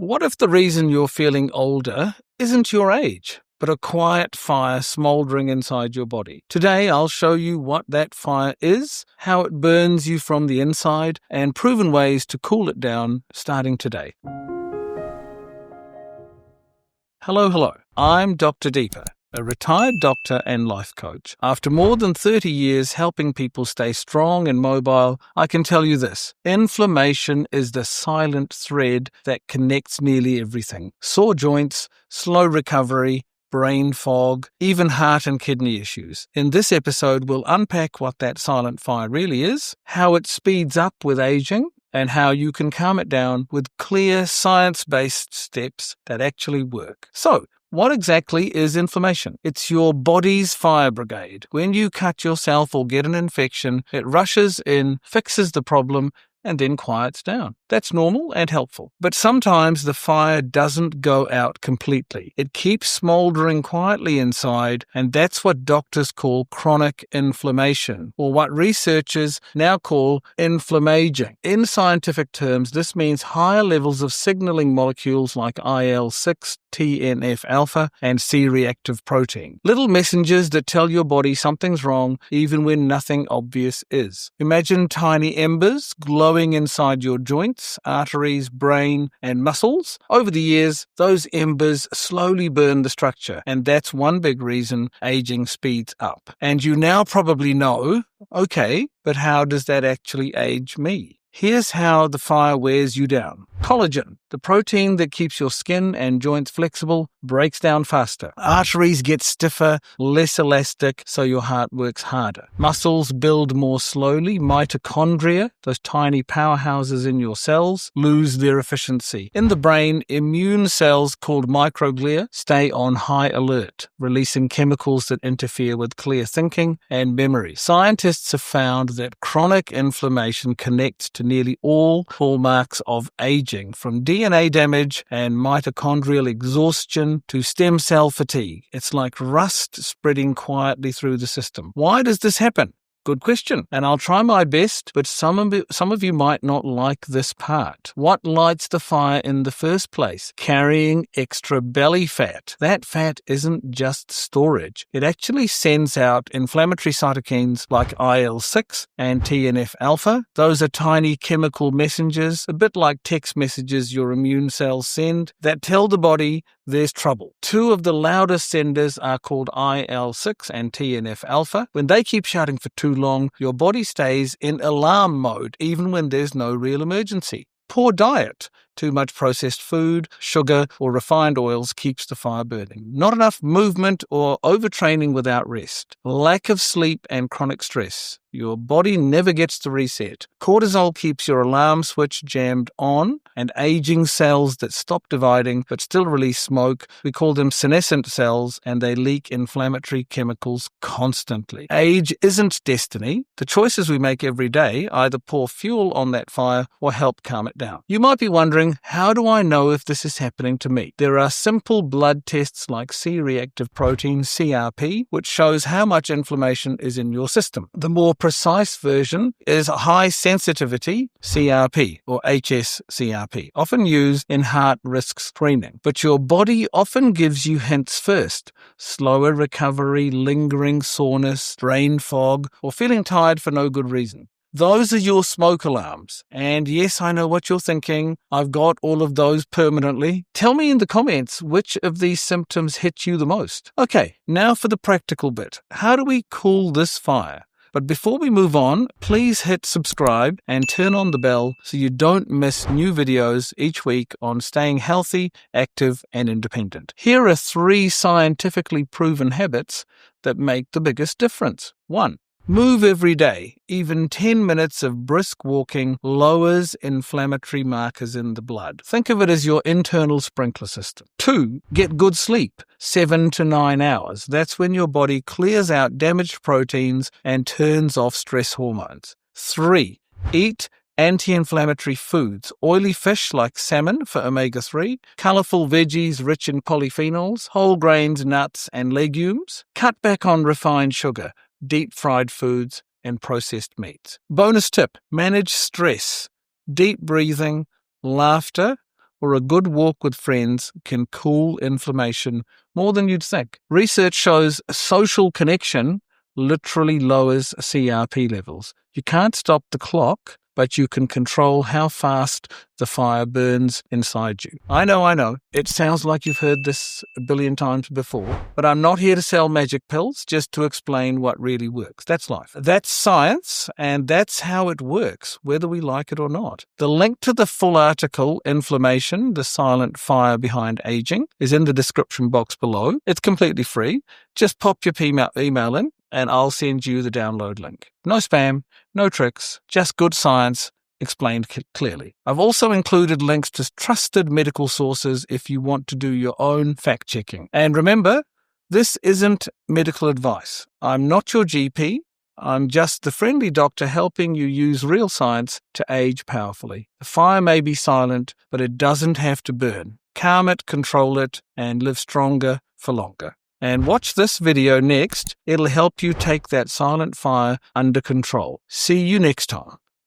What if the reason you're feeling older isn't your age, but a quiet fire smouldering inside your body? Today, I'll show you what that fire is, how it burns you from the inside, and proven ways to cool it down starting today. Hello. I'm Dr. Deepa, a retired doctor and life coach. After more than 30 years helping people stay strong and mobile, I can tell you this: inflammation is the silent thread that connects nearly everything. Sore joints, slow recovery, brain fog, even heart and kidney issues. In this episode, we'll unpack what that silent fire really is, how it speeds up with aging, and how you can calm it down with clear science-based steps that actually work. So, what exactly is inflammation? It's your body's fire brigade. When you cut yourself or get an infection, it rushes in, fixes the problem, and then quiets down. That's normal and helpful. But sometimes the fire doesn't go out completely. It keeps smoldering quietly inside, and that's what doctors call chronic inflammation, or what researchers now call inflammaging. In scientific terms, this means higher levels of signaling molecules like IL-6, TNF-alpha, and C-reactive protein. Little messengers that tell your body something's wrong even when nothing obvious is. Imagine tiny embers glowing inside your joints, arteries, brain, and muscles. Over the years, those embers slowly burn the structure, and that's one big reason aging speeds up. And you now probably know, okay, but how does that actually age me? Here's how the fire wears you down. Collagen, the protein that keeps your skin and joints flexible, breaks down faster. Arteries get stiffer, less elastic, so your heart works harder. Muscles build more slowly. Mitochondria, those tiny powerhouses in your cells, lose their efficiency. In the brain, immune cells called microglia stay on high alert, releasing chemicals that interfere with clear thinking and memory. Scientists have found that chronic inflammation connects to nearly all hallmarks of aging, from DNA damage and mitochondrial exhaustion to stem cell fatigue. It's like rust spreading quietly through the system. Why does this happen? Good question, and I'll try my best, but some of you might not like this part. What lights the fire in the first place? Carrying extra belly fat. That fat isn't just storage. It actually sends out inflammatory cytokines like IL-6 and TNF-alpha. Those are tiny chemical messengers, a bit like text messages your immune cells send, that tell the body there's trouble. Two of the loudest senders are called IL-6 and TNF-alpha. When they keep shouting for too long, your body stays in alarm mode, even when there's no real emergency. Poor diet, too much processed food, sugar, or refined oils keeps the fire burning. Not enough movement or overtraining without rest. Lack of sleep and chronic stress. Your body never gets to reset. Cortisol keeps your alarm switch jammed on, and aging cells that stop dividing but still release smoke, we call them senescent cells, and they leak inflammatory chemicals constantly. Age isn't destiny. The choices we make every day either pour fuel on that fire or help calm it down. You might be wondering, how do I know if this is happening to me? There are simple blood tests like C-reactive protein, CRP, which shows how much inflammation is in your system. The more precise version is high sensitivity CRP, or HSCRP, often used in heart risk screening. But your body often gives you hints first: slower recovery, lingering soreness, brain fog, or feeling tired for no good reason. Those are your smoke alarms. And yes, I know what you're thinking. I've got all of those permanently. Tell me in the comments which of these symptoms hit you the most. Okay, now for the practical bit. How do we cool this fire? But before we move on, please hit subscribe and turn on the bell so you don't miss new videos each week on staying healthy, active, and independent. Here are 3 scientifically proven habits that make the biggest difference. 1. Move every day. Even 10 minutes of brisk walking lowers inflammatory markers in the blood. Think of it as your internal sprinkler system. 2. Get good sleep. 7 to 9 hours. That's when your body clears out damaged proteins and turns off stress hormones. 3. Eat anti-inflammatory foods. Oily fish like salmon for omega-3, colorful veggies rich in polyphenols, whole grains, nuts, and legumes. Cut back on refined sugar, deep-fried foods, and processed meats. Bonus tip: manage stress. Deep breathing, laughter, or a good walk with friends can cool inflammation more than you'd think. Research shows social connection literally lowers CRP levels. You can't stop the clock, but you can control how fast the fire burns inside you. I know. It sounds like you've heard this a billion times before, but I'm not here to sell magic pills, just to explain what really works. That's life. That's science, and that's how it works, whether we like it or not. The link to the full article, Inflammation, the Silent Fire Behind Aging, is in the description box below. It's completely free. Just pop your email in, and I'll send you the download link. No spam, no tricks, just good science explained clearly. I've also included links to trusted medical sources if you want to do your own fact-checking. And remember, this isn't medical advice. I'm not your GP. I'm just the friendly doctor helping you use real science to age powerfully. The fire may be silent, but it doesn't have to burn. Calm it, control it, and live stronger for longer. And watch this video next. It'll help you take that silent fire under control. See you next time.